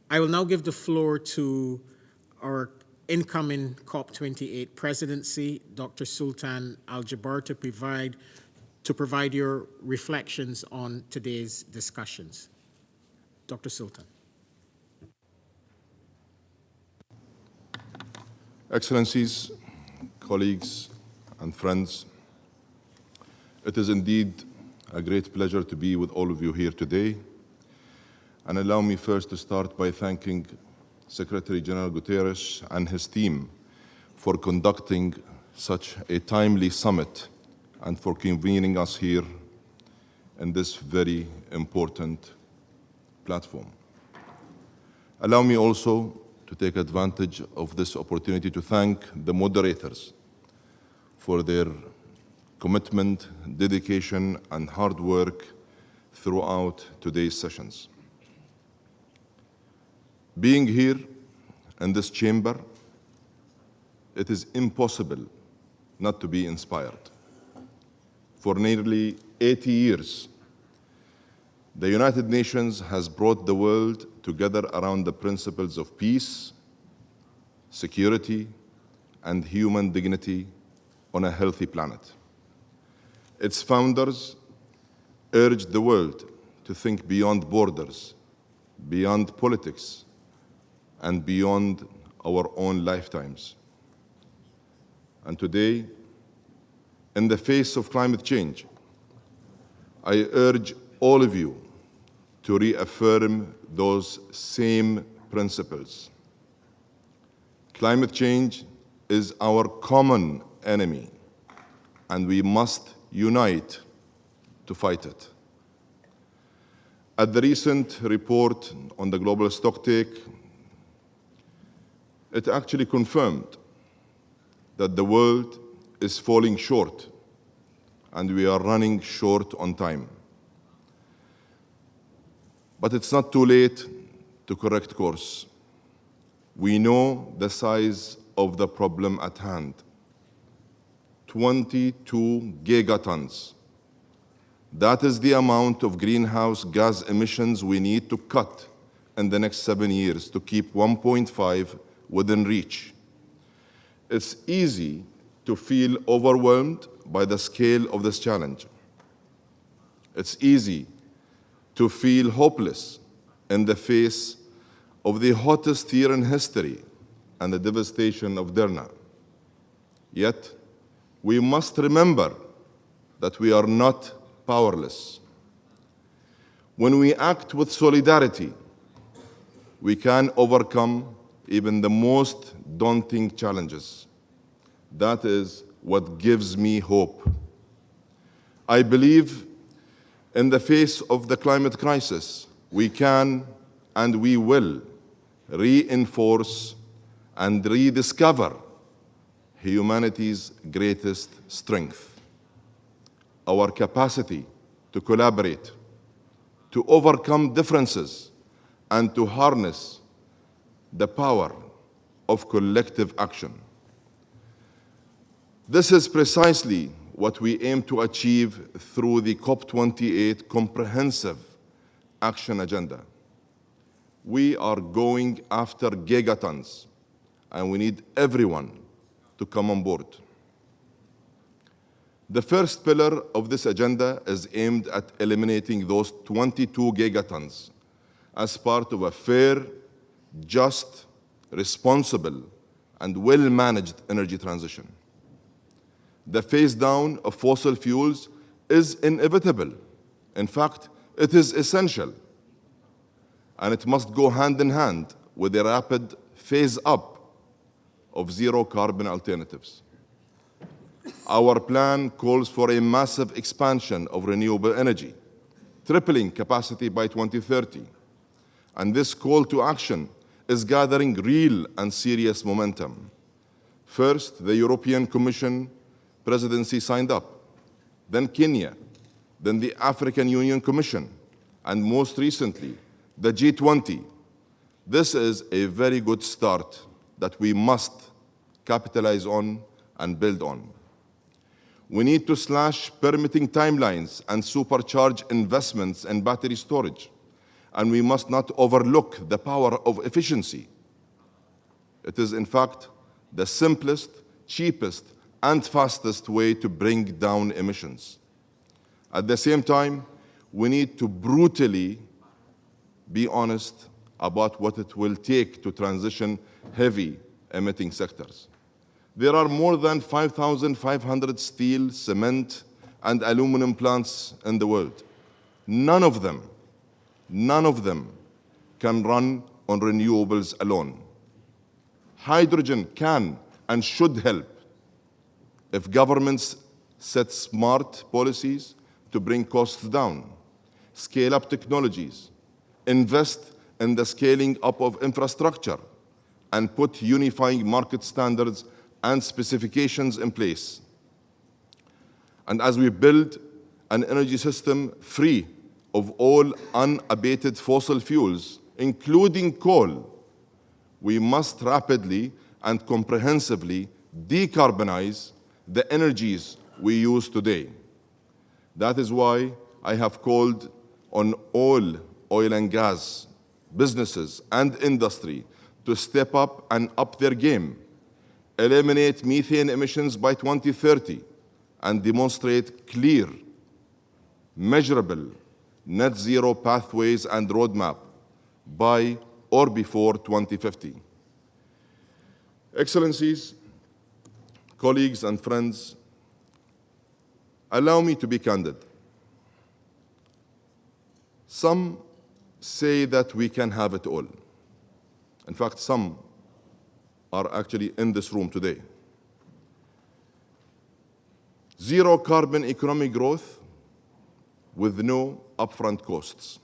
I will now give the floor to our incoming COP28 presidency, Dr. Sultan Al-Jaber, to provide your reflections on today's discussions. Dr. Sultan. Excellencies, colleagues, and friends, it is indeed a great pleasure to be with all of you here today. And allow me first to start by thanking Secretary General Guterres and his team for conducting such a timely summit and for convening us here in this very important platform. Allow me also to take advantage of this opportunity to thank the moderators for their commitment, dedication, and hard work throughout today's sessions. Being here in this chamber, it is impossible not to be inspired. For nearly 80 years, the United Nations has brought the world together around the principles of peace, security, and human dignity on a healthy planet. Its founders urged the world to think beyond borders, beyond politics, and beyond our own lifetimes. And today, in the face of climate change, I urge all of you to reaffirm those same principles. Climate change is our common enemy, and we must unite to fight it. At the recent report on the global stocktake, it actually confirmed that the world is falling short, and we are running short on time. But it's not too late to correct course. We know the size of the problem at hand. 22 gigatons. That is the amount of greenhouse gas emissions we need to cut in the next 7 years to keep 1.5 within reach. It's easy to feel overwhelmed by the scale of this challenge. It's easy to feel hopeless in the face of the hottest year in history and the devastation of Derna. Yet, we must remember that we are not powerless. When we act with solidarity, we can overcome even the most daunting challenges. That is what gives me hope. I believe in the face of the climate crisis, we can and we will reinforce and rediscover humanity's greatest strength, our capacity to collaborate, to overcome differences, and to harness the power of collective action. This is precisely what we aim to achieve through the COP28 Comprehensive Action Agenda. We are going after gigatons, and we need everyone to come on board. The first pillar of this agenda is aimed at eliminating those 22 gigatons as part of a fair, just, responsible, and well-managed energy transition. The phase down of fossil fuels is inevitable. In fact, it is essential. And it must go hand in hand with a rapid phase up of zero carbon alternatives. Our plan calls for a massive expansion of renewable energy, tripling capacity by 2030. And this call to action is gathering real and serious momentum. First, the European Commission presidency signed up, then Kenya, then the African Union Commission, and most recently, the G20. This is a very good start that we must capitalize on and build on. We need to slash permitting timelines and supercharge investments in battery storage, and we must not overlook the power of efficiency. It is, in fact, the simplest, cheapest, and fastest way to bring down emissions. At the same time, we need to brutally be honest about what it will take to transition heavy emitting sectors. There are more than 5,500 steel, cement, and aluminum plants in the world. None of them can run on renewables alone. Hydrogen can and should help if governments set smart policies to bring costs down, scale up technologies, invest in the scaling up of infrastructure, and put unifying market standards and specifications in place. And as we build an energy system free of all unabated fossil fuels, including coal, we must rapidly and comprehensively decarbonize the energies we use today. That is why I have called on all oil and gas businesses and industry to step up and up their game, eliminate methane emissions by 2030, and demonstrate clear, measurable net zero pathways and roadmap by or before 2050. Excellencies, colleagues, and friends, allow me to be candid. Some say that we can have it all. In fact, some are actually in this room today. Zero carbon economic growth with no upfront costs.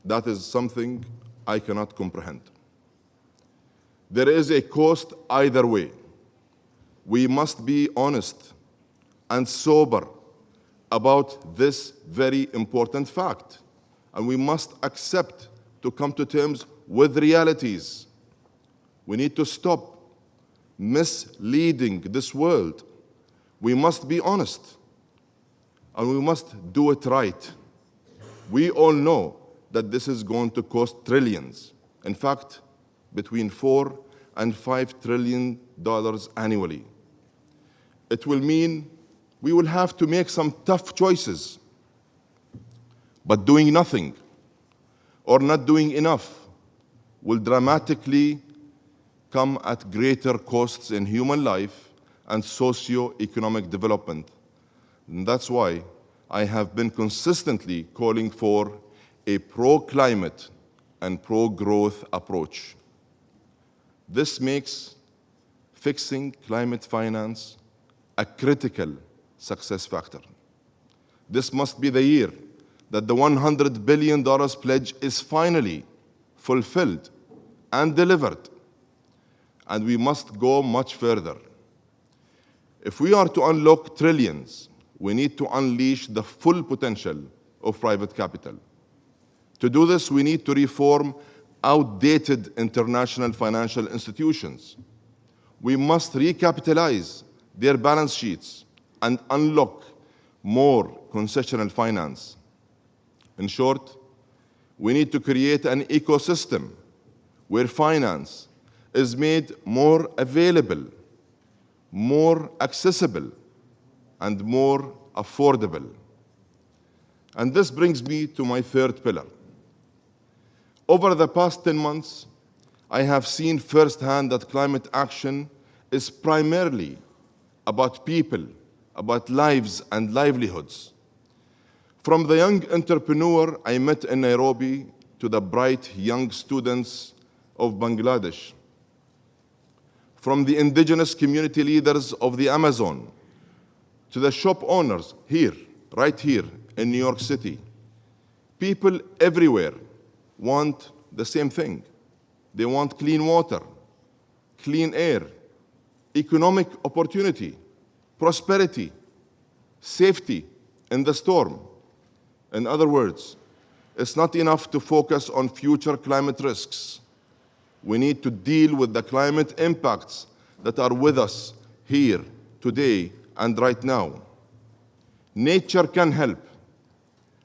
That is something I cannot comprehend. There is a cost either way. We must be honest and sober about this very important fact, and we must accept to come to terms with realities. We need to stop misleading this world. We must be honest, and we must do it right. We all know that this is going to cost trillions. In fact, between $4 and $5 trillion annually. It will mean we will have to make some tough choices. But doing nothing or not doing enough will dramatically come at greater costs in human life and socio-economic development. And that's why I have been consistently calling for a pro-climate and pro-growth approach. This makes fixing climate finance a critical success factor. This must be the year that the $100 billion pledge is finally fulfilled and delivered. And we must go much further. If we are to unlock trillions, we need to unleash the full potential of private capital. To do this, we need to reform outdated international financial institutions. We must recapitalize their balance sheets and unlock more concessional finance. In short, we need to create an ecosystem where finance is made more available, more accessible, and more affordable. And this brings me to my third pillar. Over the past 10 months, I have seen firsthand that climate action is primarily about people, about lives and livelihoods. From the young entrepreneur I met in Nairobi to the bright young students of Bangladesh, from the indigenous community leaders of the Amazon to the shop owners here, right here in New York City, people everywhere want the same thing. They want clean water, clean air, economic opportunity, prosperity, safety in the storm. In other words, it's not enough to focus on future climate risks. We need to deal with the climate impacts that are with us here, today, and right now. Nature can help,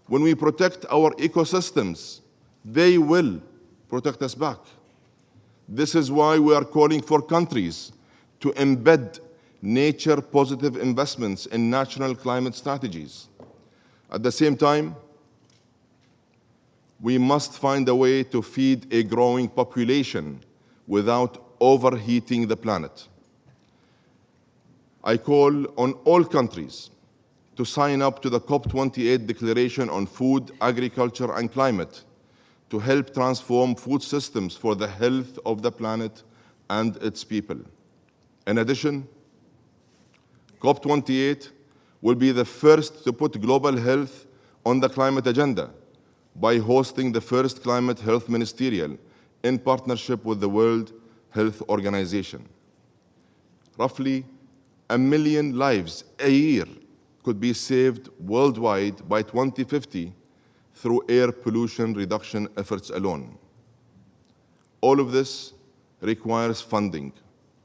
When we protect our ecosystems, they will protect us back. This is why we are calling for countries to embed nature-positive investments in national climate strategies. At the same time, we must find a way to feed a growing population without overheating the planet. I call on all countries to sign up to the COP28 Declaration on Food, Agriculture, and Climate to help transform food systems for the health of the planet and its people. In addition, COP28 will be the first to put global health on the climate agenda by hosting the first Climate Health Ministerial in partnership with the World Health Organization. Roughly 1 million lives a year could be saved worldwide by 2050 through air pollution reduction efforts alone. All of this requires funding,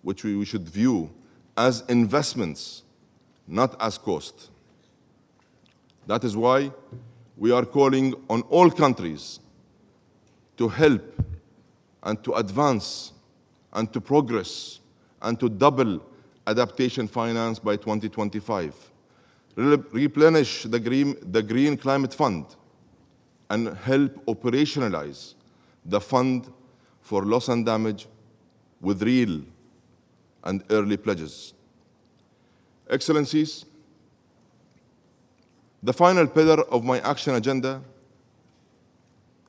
which we should view as investments, not as cost. That is why we are calling on all countries to help and to advance and to progress and to double adaptation finance by 2025, replenish the Green Climate Fund, and help operationalize the fund for loss and damage with real and early pledges. Excellencies, the final pillar of my action agenda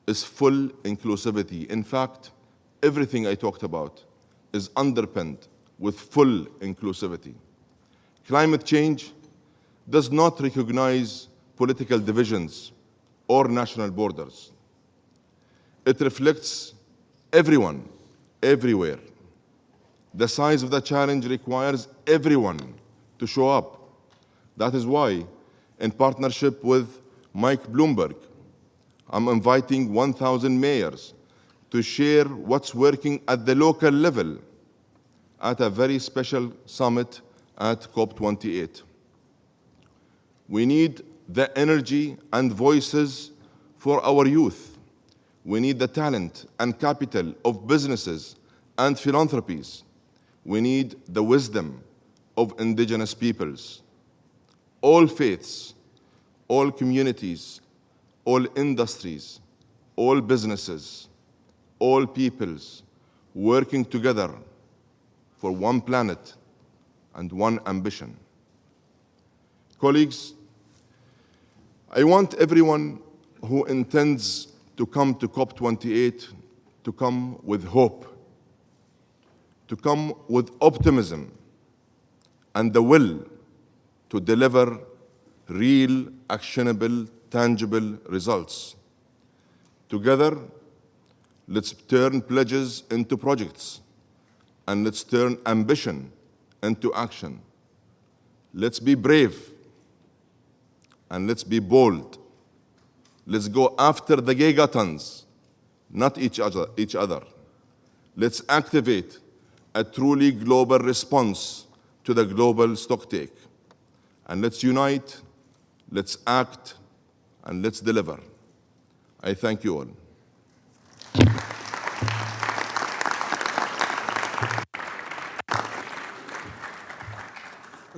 is full inclusivity. In fact, everything I talked about is underpinned with full inclusivity. Climate change does not recognize political divisions or national borders. It reflects everyone, everywhere. The size of the challenge requires everyone to show up. That is why, in partnership with Mike Bloomberg, I'm inviting 1,000 mayors to share what's working at the local level at a very special summit at COP28. We need the energy and voices for our youth. We need the talent and capital of businesses and philanthropies. We need the wisdom of indigenous peoples. All faiths, all communities, all industries, all businesses, all peoples working together for one planet and one ambition. Colleagues, I want everyone who intends to come to COP28 to come with hope, to come with optimism and the will to deliver real, actionable, tangible results. Together, let's turn pledges into projects, and let's turn ambition into action. Let's be brave, and let's be bold. Let's go after the gigatons, not each other. Let's activate a truly global response to the global stocktake. And let's unite, let's act, and let's deliver. I thank you all.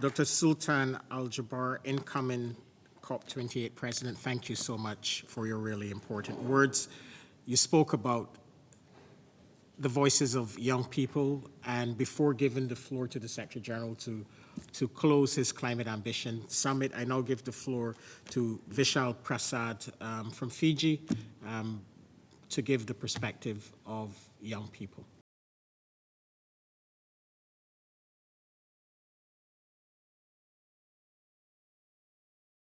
Dr. Sultan Al-Jaber, incoming COP28 President, thank you so much for your really important words. You spoke about the voices of young people, and before giving the floor to the Secretary General to close his Climate Ambition Summit, I now give the floor to Vishal Prasad from Fiji to give the perspective of young people.